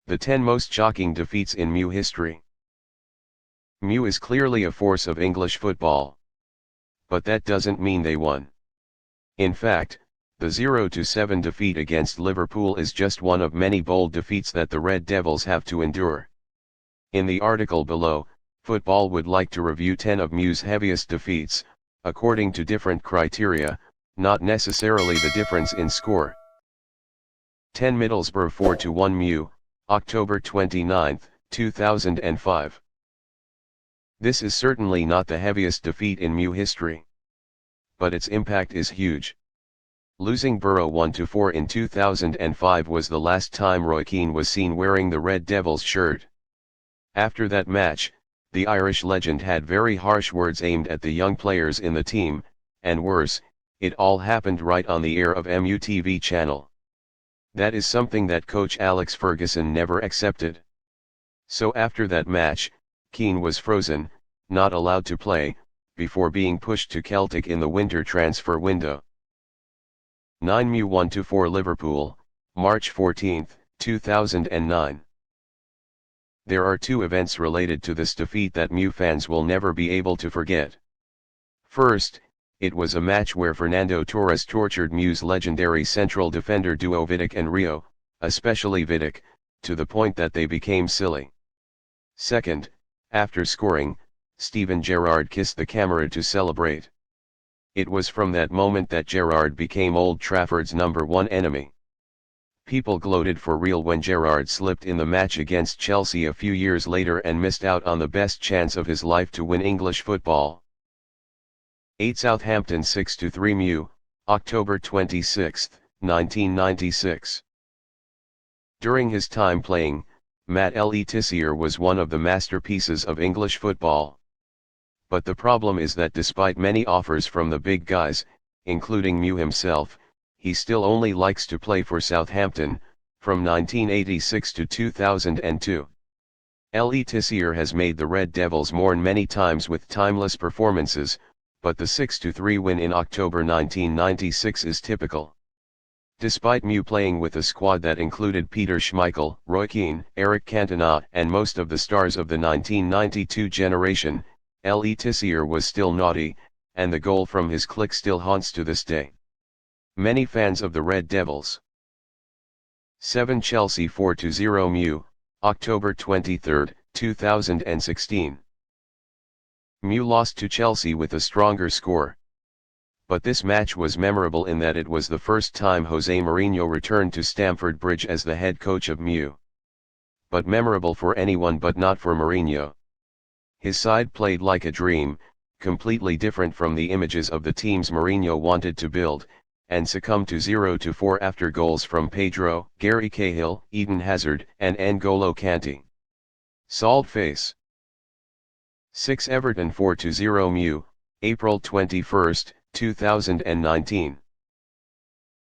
The 10 most shocking defeats in MU history. MU is clearly a force of English football. But that doesn't mean they won. In fact, the 0-7 defeat against Liverpool is just one of many bold defeats that the Red Devils have to endure. In the article below, Football would like to review 10 of MU's heaviest defeats, according to different criteria, not necessarily the difference in score. 10 Middlesbrough 4-1 MU, October 29, 2005. This is certainly not the heaviest defeat in MU history. But its impact is huge. Losing Borough 1-4 in 2005 was the last time Roy Keane was seen wearing the Red Devils shirt. After that match, the Irish legend had very harsh words aimed at the young players in the team, and worse, it all happened right on the air of MU TV channel. That is something that coach Alex Ferguson never accepted. So after that match, Keane was frozen, not allowed to play, before being pushed to Celtic in the winter transfer window. 9 MU 1-4 Liverpool, March 14, 2009. There are two events related to this defeat that MU fans will never be able to forget. First, it was a match where Fernando Torres tortured MU's legendary central defender duo Vidic and Rio, especially Vidic, to the point that they became silly. Second, after scoring, Steven Gerrard kissed the camera to celebrate. It was from that moment that Gerrard became Old Trafford's #1 enemy. People gloated for real when Gerrard slipped in the match against Chelsea a few years later and missed out on the best chance of his life to win English football. 8 Southampton 6-3 MU, October 26, 1996. During his time playing, Matt Le Tissier was one of the masterpieces of English football. But the problem is that despite many offers from the big guys, including MU himself, he still only likes to play for Southampton, from 1986 to 2002. Le Tissier has made the Red Devils mourn many times with timeless performances, but the 6-3 win in October 1996 is typical. Despite MU playing with a squad that included Peter Schmeichel, Roy Keane, Eric Cantona and most of the stars of the 1992 generation, Le Tissier was still naughty, and the goal from his click still haunts to this day many fans of the Red Devils. 7 Chelsea 4-0 MU, October 23, 2016. MU lost to Chelsea with a stronger score. But this match was memorable in that it was the first time Jose Mourinho returned to Stamford Bridge as the head coach of MU. But memorable for anyone but not for Mourinho. His side played like a dream, completely different from the images of the teams Mourinho wanted to build, and succumbed to 0-4 after goals from Pedro, Gary Cahill, Eden Hazard, and N'Golo Kante. Salt face. 6 Everton 4-0 MU, April 21, 2019.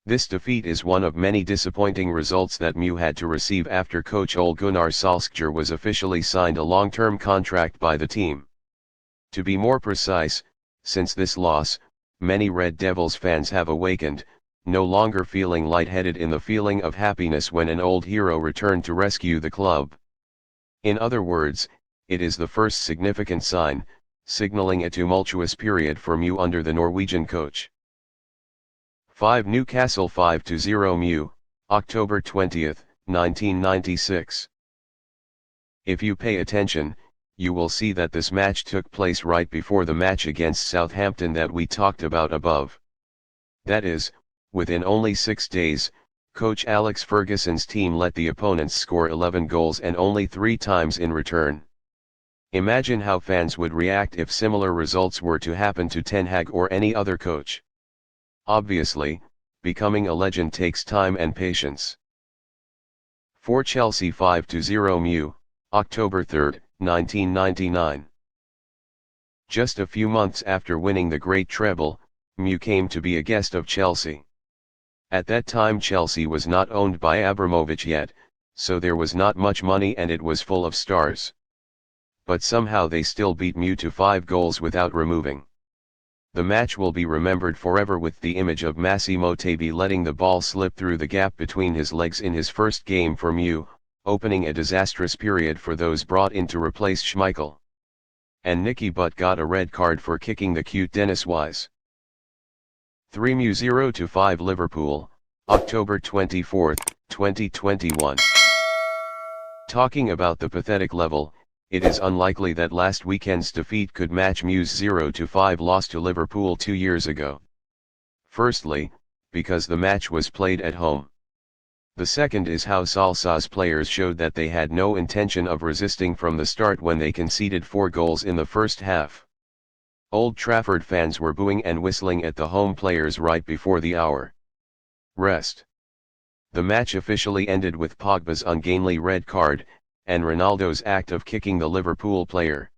This defeat is one of many disappointing results that MU had to receive after coach Ole Gunnar Solskjaer was officially signed a long-term contract by the team. To be more precise, since this loss, many Red Devils fans have awakened, no longer feeling lightheaded in the feeling of happiness when an old hero returned to rescue the club. In other words, it is the first significant sign, signaling a tumultuous period for MU under the Norwegian coach. 5 Newcastle 5-0 MU, October 20, 1996. If you pay attention, you will see that this match took place right before the match against Southampton that we talked about above. That is, within only 6 days, coach Alex Ferguson's team let the opponents score 11 goals and only 3 times in return. Imagine how fans would react if similar results were to happen to Ten Hag or any other coach. Obviously, becoming a legend takes time and patience. 4 Chelsea 5-0 MU, October 3, 1999. Just a few months after winning the Great Treble, MU came to be a guest of Chelsea. At that time Chelsea was not owned by Abramovich yet, so there was not much money and it was full of stars. But somehow they still beat MU to 5 goals without removing. The match will be remembered forever with the image of Massimo Tabi letting the ball slip through the gap between his legs in his first game for MU, opening a disastrous period for those brought in to replace Schmeichel. And Nicky Butt got a red card for kicking the cute Dennis Wise. 3 0-5 Liverpool, October 24, 2021. Talking about the pathetic level, it is unlikely that last weekend's defeat could match Mew's 0-5 loss to Liverpool 2 years ago. Firstly, because the match was played at home. The second is how Salsa's players showed that they had no intention of resisting from the start when they conceded 4 goals in the first half. Old Trafford fans were booing and whistling at the home players right before the hour. Rest. The match officially ended with Pogba's ungainly red card, and Ronaldo's act of kicking the Liverpool player.